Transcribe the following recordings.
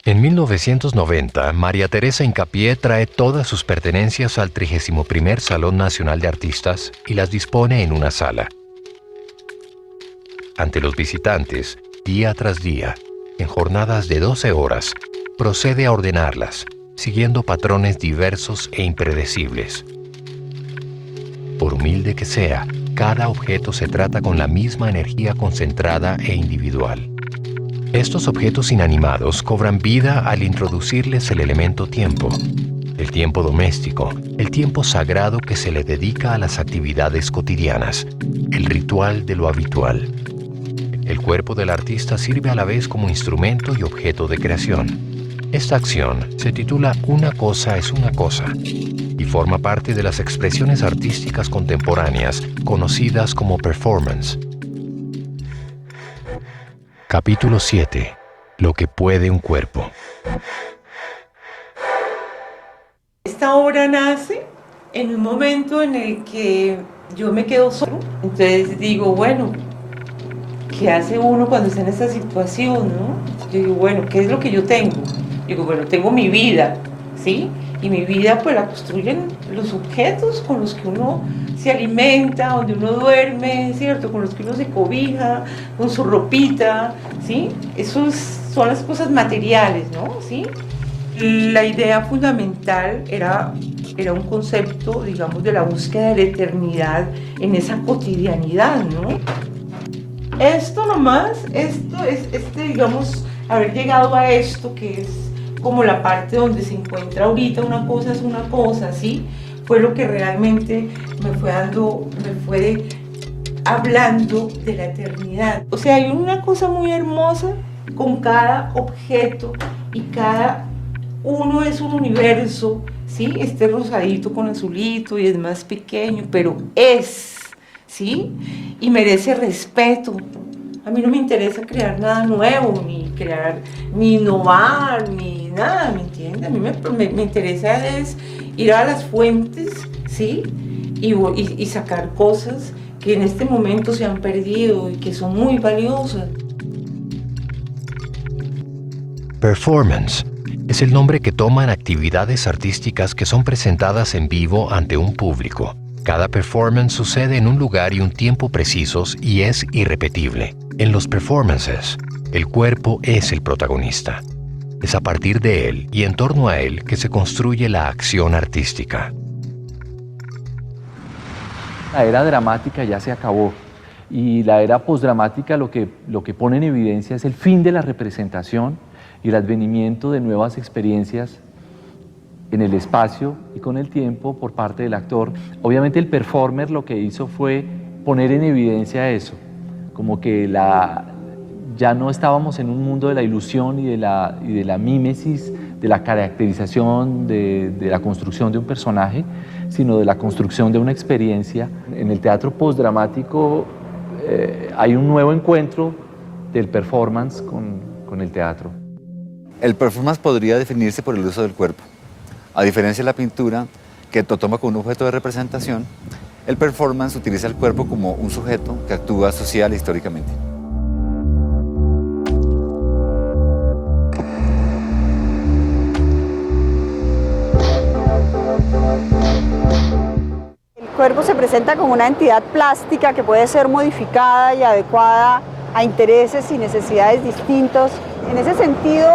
En 1990, María Teresa Hincapié trae todas sus pertenencias al 31º Salón Nacional de Artistas y las dispone en una sala. Ante los visitantes, día tras día, en jornadas de 12 horas, procede a ordenarlas, siguiendo patrones diversos e impredecibles. Por humilde que sea, cada objeto se trata con la misma energía concentrada e individual. Estos objetos inanimados cobran vida al introducirles el elemento tiempo, el tiempo doméstico, el tiempo sagrado que se le dedica a las actividades cotidianas, el ritual de lo habitual. El cuerpo del artista sirve a la vez como instrumento y objeto de creación. Esta acción se titula Una cosa es una cosa y forma parte de las expresiones artísticas contemporáneas conocidas como performance. Capítulo 7. Lo que puede un cuerpo. Esta obra nace en un momento en el que yo me quedo solo. Entonces digo, bueno, ¿qué hace uno cuando está en esta situación, no? Yo digo, bueno, ¿qué es lo que yo tengo? Digo, bueno, tengo mi vida, ¿sí? Y mi vida pues la construyen los objetos con los que uno se alimenta, donde uno duerme, ¿cierto? Con los que uno se cobija, con su ropita, ¿sí? Esos son las cosas materiales, ¿no? ¿Sí? La idea fundamental era un concepto, digamos, de la búsqueda de la eternidad en esa cotidianidad, ¿no? Esto nomás, esto es, digamos, haber llegado a esto que es como la parte donde se encuentra ahorita una cosa es una cosa, ¿sí? Fue lo que realmente me fue hablando de la eternidad. O sea, hay una cosa muy hermosa con cada objeto y cada uno es un universo, ¿sí? Este rosadito con azulito y es más pequeño, pero es, ¿sí? Y merece respeto. A mí no me interesa crear nada nuevo, ni innovar, ni nada, ¿me entiendes? A mí me interesa es ir a las fuentes, ¿sí? Y sacar cosas que en este momento se han perdido y que son muy valiosas. Performance es el nombre que toman actividades artísticas que son presentadas en vivo ante un público. Cada performance sucede en un lugar y un tiempo precisos y es irrepetible. En los performances, el cuerpo es el protagonista. Es a partir de él y en torno a él que se construye la acción artística. La era dramática ya se acabó y la era postdramática lo que pone en evidencia es el fin de la representación y el advenimiento de nuevas experiencias en el espacio y con el tiempo por parte del actor. Obviamente el performer lo que hizo fue poner en evidencia eso, como que ya no estábamos en un mundo de la ilusión y de la mímesis, de la caracterización, de la construcción de un personaje, sino de la construcción de una experiencia. En el teatro postdramático hay un nuevo encuentro del performance con el teatro. El performance podría definirse por el uso del cuerpo. A diferencia de la pintura, que lo toma como un objeto de representación, el performance utiliza el cuerpo como un sujeto que actúa social e históricamente. El cuerpo se presenta como una entidad plástica que puede ser modificada y adecuada a intereses y necesidades distintos. En ese sentido,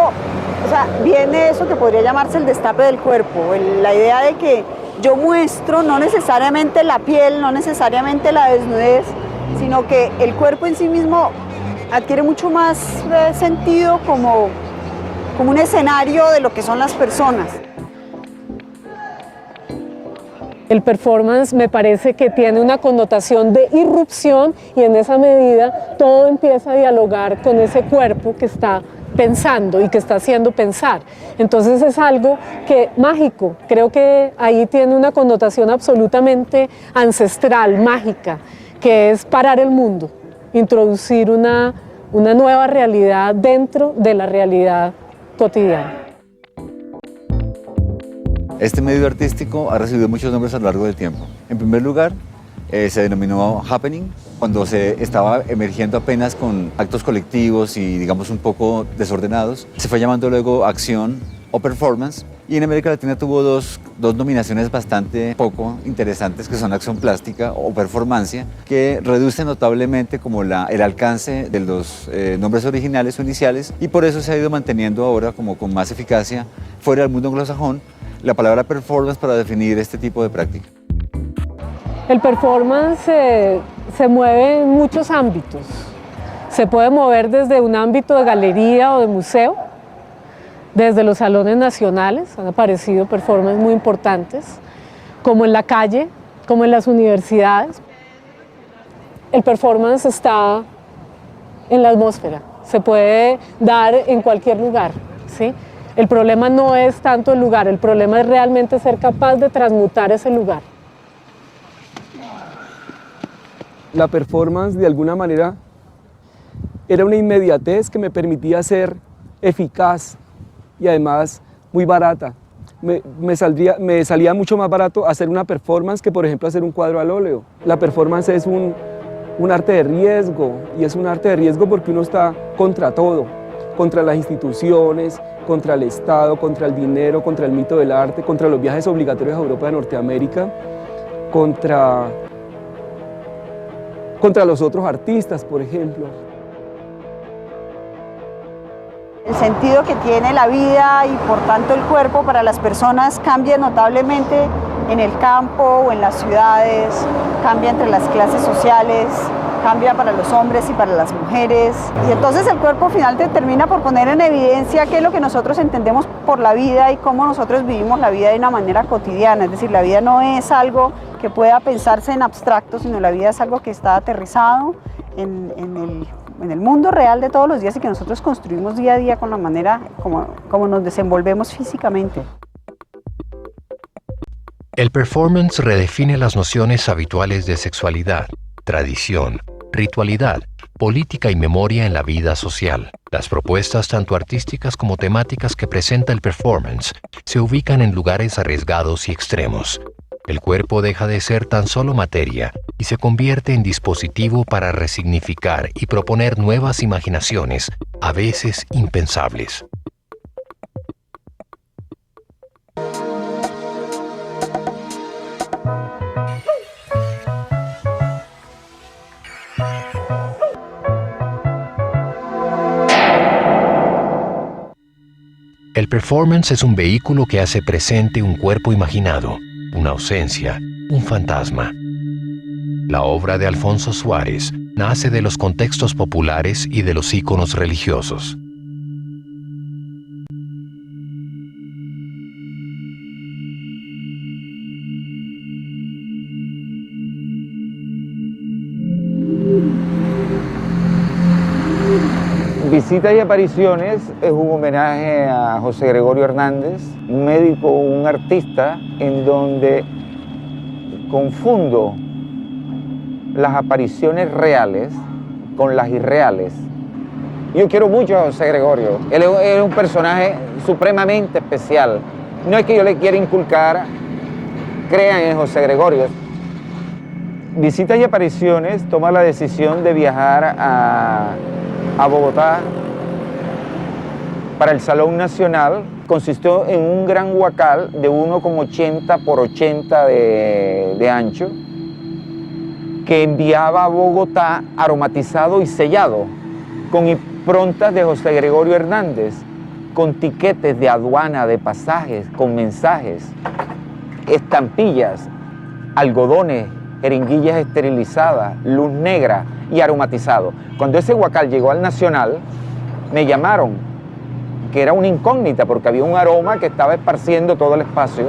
o sea, viene eso que podría llamarse el destape del cuerpo, la idea de que yo muestro no necesariamente la piel, no necesariamente la desnudez, sino que el cuerpo en sí mismo adquiere mucho más sentido como un escenario de lo que son las personas. El performance me parece que tiene una connotación de irrupción y en esa medida todo empieza a dialogar con ese cuerpo que está pensando y que está haciendo pensar. Entonces es algo que mágico, creo que ahí tiene una connotación absolutamente ancestral, mágica, que es parar el mundo, introducir una nueva realidad dentro de la realidad cotidiana. Este medio artístico ha recibido muchos nombres a lo largo del tiempo. En primer lugar, se denominó happening, cuando se estaba emergiendo apenas con actos colectivos y digamos un poco desordenados. Se fue llamando luego acción o performance, y en América Latina tuvo dos nominaciones bastante poco interesantes, que son acción plástica o performancia, que reduce notablemente como el alcance de los nombres originales o iniciales, y por eso se ha ido manteniendo ahora como con más eficacia fuera del mundo anglosajón la palabra performance para definir este tipo de práctica. El performance se mueve en muchos ámbitos. Se puede mover desde un ámbito de galería o de museo, desde los salones nacionales, han aparecido performances muy importantes, como en la calle, como en las universidades. El performance está en la atmósfera, se puede dar en cualquier lugar, ¿sí? El problema no es tanto el lugar, el problema es realmente ser capaz de transmutar ese lugar. La performance, de alguna manera, era una inmediatez que me permitía ser eficaz y además muy barata. Me salía mucho más barato hacer una performance que, por ejemplo, hacer un cuadro al óleo. La performance es un arte de riesgo, y es un arte de riesgo porque uno está contra todo, contra las instituciones, contra el Estado, contra el dinero, contra el mito del arte, contra los viajes obligatorios a Europa y a Norteamérica, contra los otros artistas, por ejemplo. El sentido que tiene la vida y por tanto el cuerpo para las personas cambia notablemente en el campo o en las ciudades, cambia entre las clases sociales, cambia para los hombres y para las mujeres. Y entonces el cuerpo final te termina por poner en evidencia qué es lo que nosotros entendemos por la vida y cómo nosotros vivimos la vida de una manera cotidiana. Es decir, la vida no es algo que pueda pensarse en abstracto, sino la vida es algo que está aterrizado en el mundo real de todos los días y que nosotros construimos día a día con la manera como nos desenvolvemos físicamente. El performance redefine las nociones habituales de sexualidad, tradición, ritualidad, política y memoria en la vida social. Las propuestas tanto artísticas como temáticas que presenta el performance se ubican en lugares arriesgados y extremos. El cuerpo deja de ser tan solo materia y se convierte en dispositivo para resignificar y proponer nuevas imaginaciones, a veces impensables. El performance es un vehículo que hace presente un cuerpo imaginado, una ausencia, un fantasma. La obra de Alfonso Suárez nace de los contextos populares y de los íconos religiosos. Visitas y apariciones es un homenaje a José Gregorio Hernández, un médico, un artista, en donde confundo las apariciones reales con las irreales. Yo quiero mucho a José Gregorio, él es un personaje supremamente especial. No es que yo le quiera inculcar, crean en José Gregorio. Visitas y apariciones toma la decisión de viajar a Bogotá para el Salón Nacional. Consistió en un gran huacal de 1,80 por 80 de ancho que enviaba a Bogotá aromatizado y sellado con improntas de José Gregorio Hernández, con tiquetes de aduana, de pasajes, con mensajes, estampillas, algodones, jeringuillas esterilizadas, luz negra y aromatizado. Cuando ese huacal llegó al Nacional, me llamaron, que era una incógnita porque había un aroma que estaba esparciendo todo el espacio,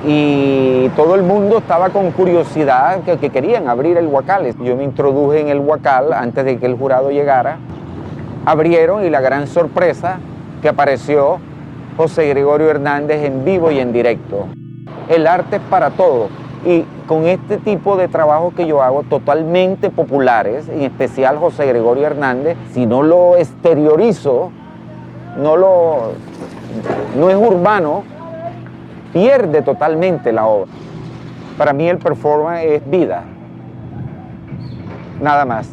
y todo el mundo estaba con curiosidad que querían abrir el Huacal. Yo me introduje en el Huacal antes de que el jurado llegara. Abrieron y la gran sorpresa que apareció José Gregorio Hernández en vivo y en directo. El arte es para todos. Y con este tipo de trabajos que yo hago, totalmente populares, en especial José Gregorio Hernández, si no lo exteriorizo, no es urbano, pierde totalmente la obra. Para mí el performance es vida, nada más.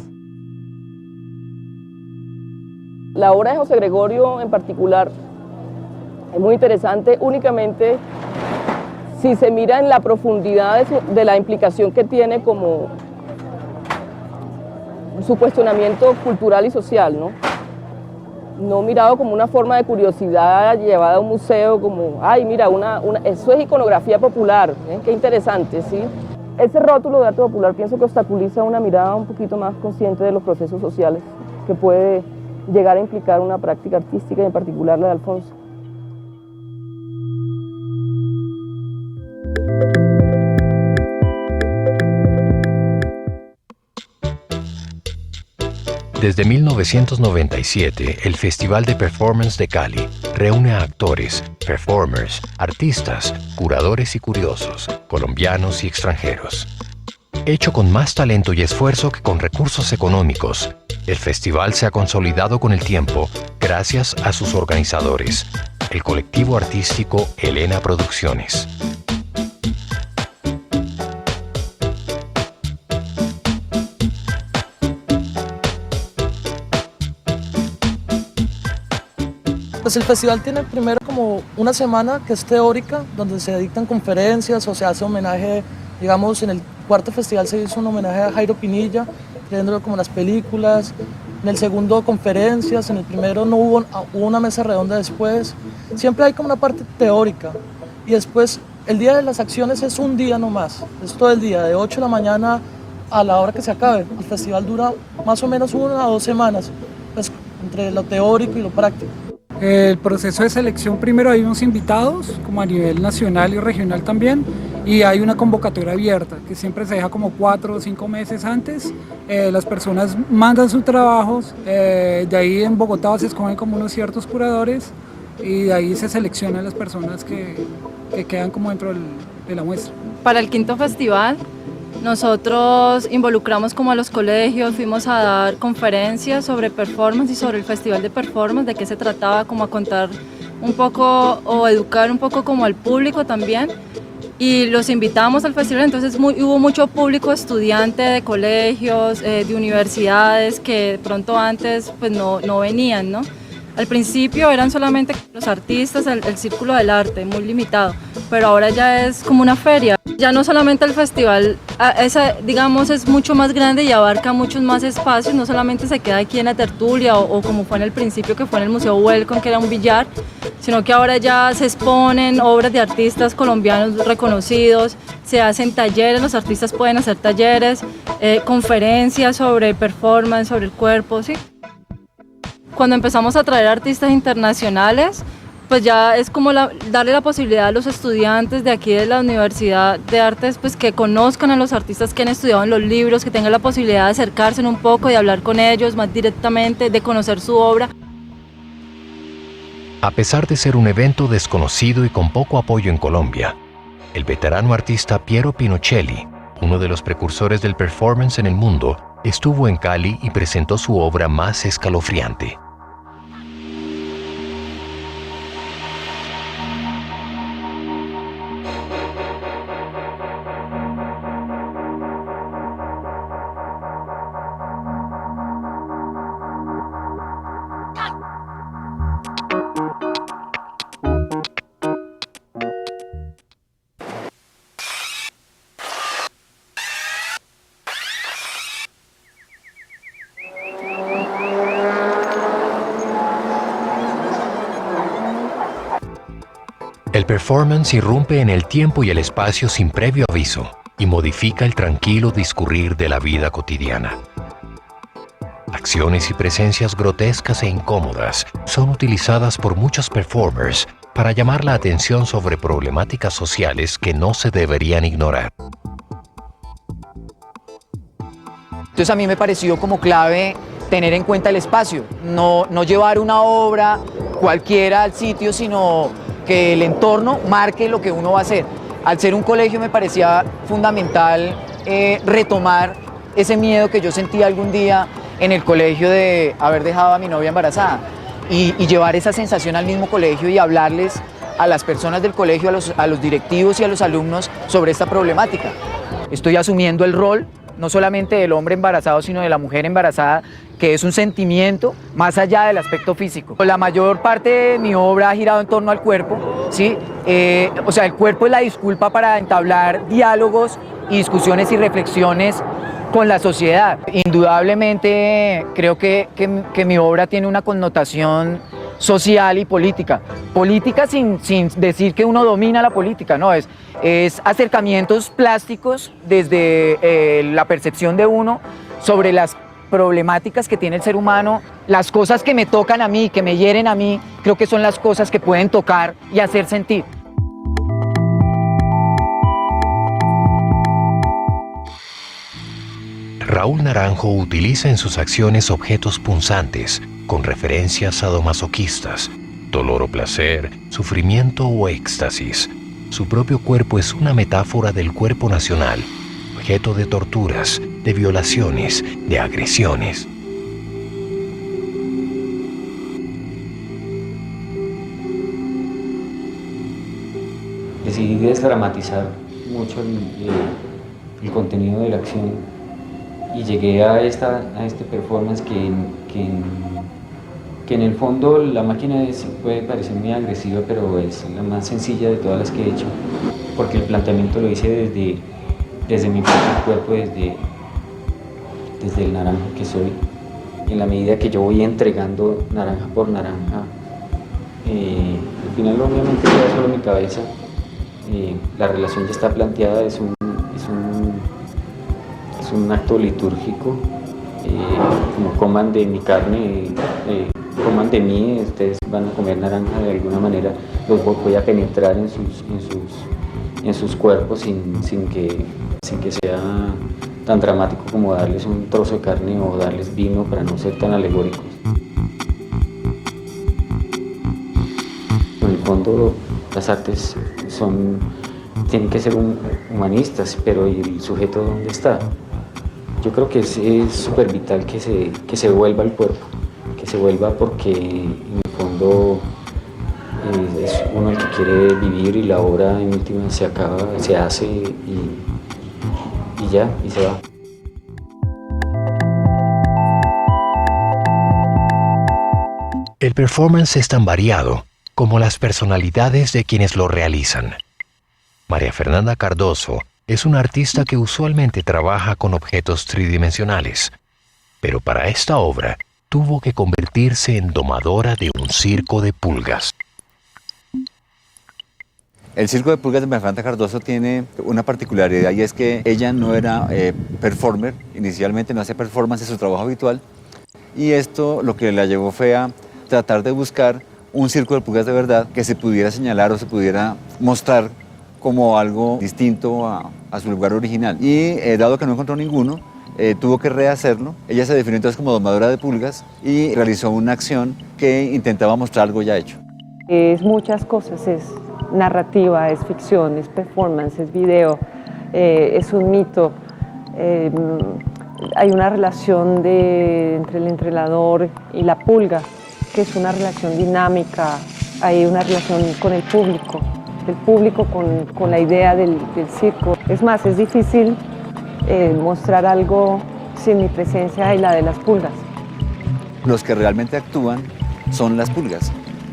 La obra de José Gregorio en particular es muy interesante únicamente si se mira en la profundidad de la implicación que tiene como su cuestionamiento cultural y social, no mirado como una forma de curiosidad llevada a un museo, como, ay, mira, eso es iconografía popular, qué interesante, ¿sí? Ese rótulo de arte popular pienso que obstaculiza una mirada un poquito más consciente de los procesos sociales que puede llegar a implicar una práctica artística, y en particular la de Alfonso. Desde 1997, el Festival de Performance de Cali reúne a actores, performers, artistas, curadores y curiosos, colombianos y extranjeros. Hecho con más talento y esfuerzo que con recursos económicos, el festival se ha consolidado con el tiempo gracias a sus organizadores, el colectivo artístico Elena Producciones. Pues el festival tiene primero como una semana que es teórica, donde se dictan conferencias o se hace homenaje, digamos, en el cuarto festival se hizo un homenaje a Jairo Pinilla, trayéndolo como las películas. En el segundo conferencias, en el primero no hubo una mesa redonda después. Siempre hay como una parte teórica. Y después el día de las acciones es un día nomás, es todo el día, de 8 de la mañana a la hora que se acabe. El festival dura más o menos 1 a 2 semanas, pues, entre lo teórico y lo práctico. El proceso de selección, primero hay unos invitados, como a nivel nacional y regional también, y hay una convocatoria abierta, que siempre se deja como 4 o 5 meses antes. Las personas mandan sus trabajos, de ahí en Bogotá se escogen como unos ciertos curadores, y de ahí se seleccionan las personas que quedan como dentro de la muestra. Para el quinto festival, nosotros involucramos como a los colegios, fuimos a dar conferencias sobre performance y sobre el festival de performance, de qué se trataba, como a contar un poco o educar un poco como al público también. Y los invitamos al festival, entonces hubo mucho público estudiante de colegios, de universidades que de pronto antes pues no venían, ¿no? Al principio eran solamente los artistas, el círculo del arte, muy limitado, pero ahora ya es como una feria. Ya no solamente el festival, digamos, es mucho más grande y abarca muchos más espacios, no solamente se queda aquí en la tertulia o como fue en el principio que fue en el Museo Welcome, que era un billar, sino que ahora ya se exponen obras de artistas colombianos reconocidos, se hacen talleres, los artistas pueden hacer talleres, conferencias sobre performance, sobre el cuerpo, ¿sí? Cuando empezamos a traer artistas internacionales, pues ya es como darle la posibilidad a los estudiantes de aquí de la Universidad de Artes pues que conozcan a los artistas que han estudiado en los libros, que tengan la posibilidad de acercarse un poco, de hablar con ellos más directamente, de conocer su obra. A pesar de ser un evento desconocido y con poco apoyo en Colombia, el veterano artista Piero Pinochelli, uno de los precursores del performance en el mundo, estuvo en Cali y presentó su obra más escalofriante. El performance irrumpe en el tiempo y el espacio sin previo aviso y modifica el tranquilo discurrir de la vida cotidiana. Acciones y presencias grotescas e incómodas son utilizadas por muchos performers para llamar la atención sobre problemáticas sociales que no se deberían ignorar. Entonces a mí me pareció como clave tener en cuenta el espacio, no llevar una obra cualquiera al sitio, sino que el entorno marque lo que uno va a hacer. Al ser un colegio me parecía fundamental retomar ese miedo que yo sentía algún día en el colegio de haber dejado a mi novia embarazada y llevar esa sensación al mismo colegio y hablarles a las personas del colegio, a los directivos y a los alumnos sobre esta problemática. Estoy asumiendo el rol no solamente del hombre embarazado, sino de la mujer embarazada, que es un sentimiento más allá del aspecto físico. La mayor parte de mi obra ha girado en torno al cuerpo, ¿sí? O sea, el cuerpo es la disculpa para entablar diálogos y discusiones y reflexiones con la sociedad. Indudablemente creo que mi obra tiene una connotación social y política. Política sin decir que uno domina la política, no, es acercamientos plásticos desde la percepción de uno sobre las problemáticas que tiene el ser humano, las cosas que me tocan a mí, que me hieren a mí, creo que son las cosas que pueden tocar y hacer sentir. Raúl Naranjo utiliza en sus acciones objetos punzantes con referencias sadomasoquistas, dolor o placer, sufrimiento o éxtasis. Su propio cuerpo es una metáfora del cuerpo nacional, objeto de torturas, de violaciones, de agresiones. Decidí desdramatizar mucho el contenido de la acción y llegué a este performance que en el fondo la máquina puede parecer muy agresiva, pero es la más sencilla de todas las que he hecho, porque el planteamiento lo hice desde mi propio cuerpo, desde el naranjo que soy. En la medida que yo voy entregando naranja por naranja, al final obviamente queda solo mi cabeza. La relación ya está planteada, es un acto litúrgico, como coman de mi carne, coman de mí, ustedes van a comer naranja de alguna manera, los voy a penetrar en sus cuerpos sin que sea tan dramático como darles un trozo de carne o darles vino para no ser tan alegóricos. En el fondo las artes tienen que ser humanistas, pero ¿y el sujeto dónde está? Yo creo que es súper vital que se vuelva el cuerpo, que se vuelva porque en el fondo es uno el que quiere vivir y la obra en última se acaba, se hace y ya, y se va. El performance es tan variado como las personalidades de quienes lo realizan. María Fernanda Cardoso es una artista que usualmente trabaja con objetos tridimensionales, pero para esta obra tuvo que convertirse en domadora de un circo de pulgas. El circo de pulgas de María Fernanda Cardoso tiene una particularidad y es que ella no era performer, inicialmente no hacía performance en su trabajo habitual, y esto lo que la llevó fue a tratar de buscar un circo de pulgas de verdad que se pudiera señalar o se pudiera mostrar como algo distinto a su lugar original. Y dado que no encontró ninguno, tuvo que rehacerlo. Ella se definió entonces como domadora de pulgas y realizó una acción que intentaba mostrar algo ya hecho. Es muchas cosas, es narrativa, es ficción, es performance, es video, es un mito. Hay una relación entre el entrenador y la pulga, que es una relación dinámica, hay una relación con el público con la idea del circo. Es más, es difícil mostrar algo sin mi presencia y la de las pulgas. Los que realmente actúan son las pulgas.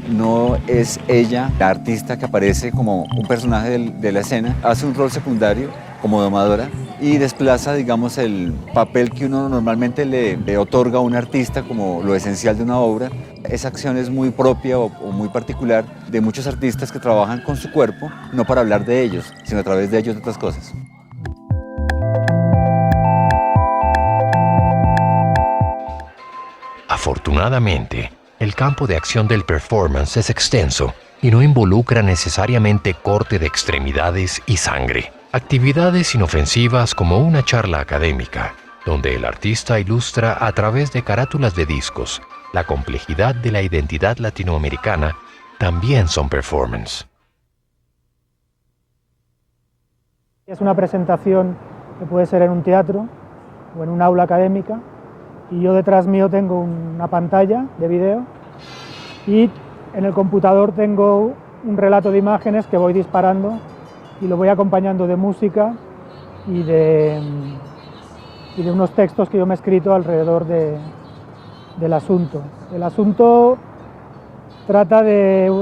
No es ella, la artista que aparece como un personaje de la escena, hace un rol secundario como domadora y desplaza, digamos, el papel que uno normalmente le otorga a un artista como lo esencial de una obra. Esa acción es muy propia o muy particular de muchos artistas que trabajan con su cuerpo, no para hablar de ellos, sino a través de ellos de otras cosas. Afortunadamente, el campo de acción del performance es extenso y no involucra necesariamente corte de extremidades y sangre. Actividades inofensivas como una charla académica, donde el artista ilustra a través de carátulas de discos la complejidad de la identidad latinoamericana, también son performance. Es una presentación que puede ser en un teatro o en un aula académica, y yo detrás mío tengo una pantalla de vídeo y en el computador tengo un relato de imágenes que voy disparando y lo voy acompañando de música y de unos textos que yo me he escrito alrededor del asunto. El asunto trata de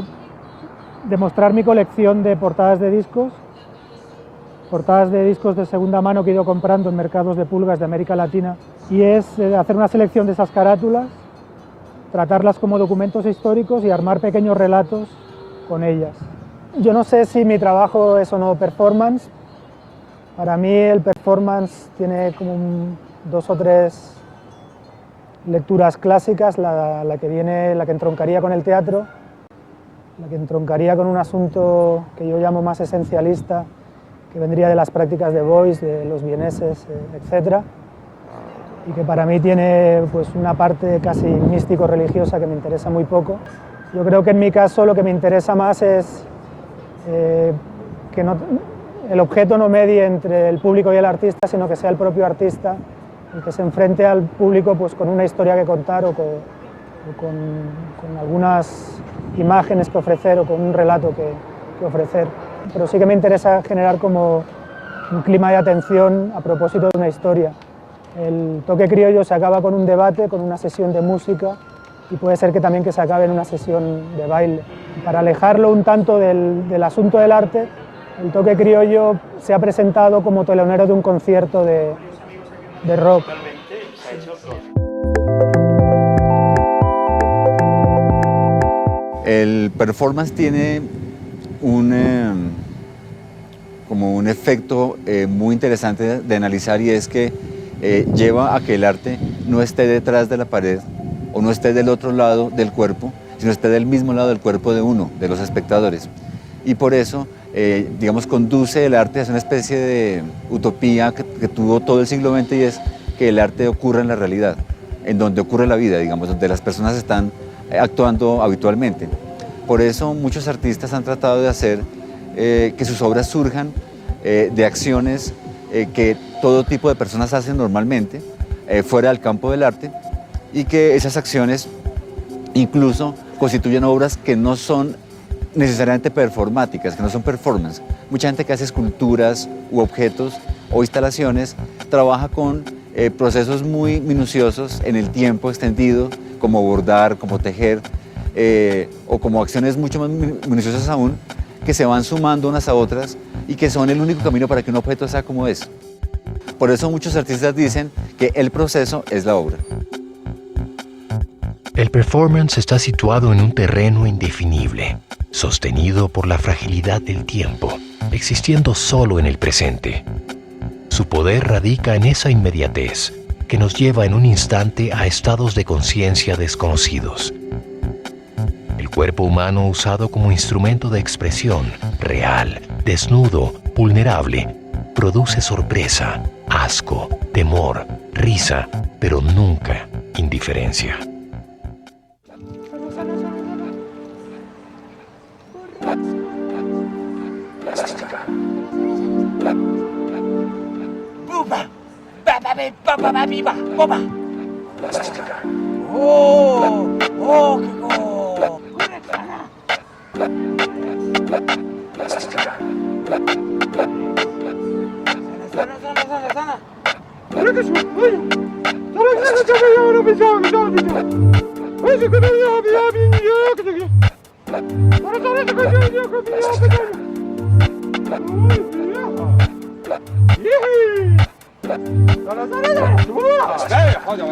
mostrar mi colección de portadas de discos de segunda mano que he ido comprando en mercados de pulgas de América Latina, y es hacer una selección de esas carátulas, tratarlas como documentos históricos y armar pequeños relatos con ellas. Yo no sé si mi trabajo es o no performance. Para mí el performance tiene como dos o tres lecturas clásicas, la que entroncaría con el teatro, la que entroncaría con un asunto que yo llamo más esencialista, que vendría de las prácticas de Beuys, de los vieneses, etc. Y que para mí tiene pues, una parte casi místico-religiosa que me interesa muy poco. Yo creo que en mi caso lo que me interesa más es que el objeto no medie entre el público y el artista, sino que sea el propio artista el que se enfrente al público pues, con una historia que contar o con algunas imágenes que ofrecer o con un relato que ofrecer. Pero sí que me interesa generar como un clima de atención a propósito de una historia. El toque criollo se acaba con un debate, con una sesión de música, y puede ser que también que se acabe en una sesión de baile. Para alejarlo un tanto del asunto del arte, el toque criollo se ha presentado como telonero de un concierto de rock. El performance tiene como un efecto muy interesante de analizar, y es que lleva a que el arte no esté detrás de la pared o no esté del otro lado del cuerpo, sino esté del mismo lado del cuerpo de uno, de los espectadores. Y por eso, digamos, conduce el arte a una especie de utopía que tuvo todo el siglo XX, y es que el arte ocurra en la realidad, en donde ocurre la vida, digamos, donde las personas están actuando habitualmente. Por eso muchos artistas han tratado de hacer que sus obras surjan de acciones que todo tipo de personas hacen normalmente, fuera del campo del arte, y que esas acciones incluso constituyen obras que no son necesariamente performáticas, que no son performance. Mucha gente que hace esculturas u objetos o instalaciones trabaja con procesos muy minuciosos en el tiempo extendido, como bordar, como tejer, o como acciones mucho más minuciosas aún, que se van sumando unas a otras y que son el único camino para que un objeto sea como es. Por eso muchos artistas dicen que el proceso es la obra. El performance está situado en un terreno indefinible, sostenido por la fragilidad del tiempo, existiendo solo en el presente. Su poder radica en esa inmediatez que nos lleva en un instante a estados de conciencia desconocidos. El cuerpo humano usado como instrumento de expresión, real, desnudo, vulnerable, produce sorpresa, asco, temor, risa, pero nunca indiferencia.好家伙，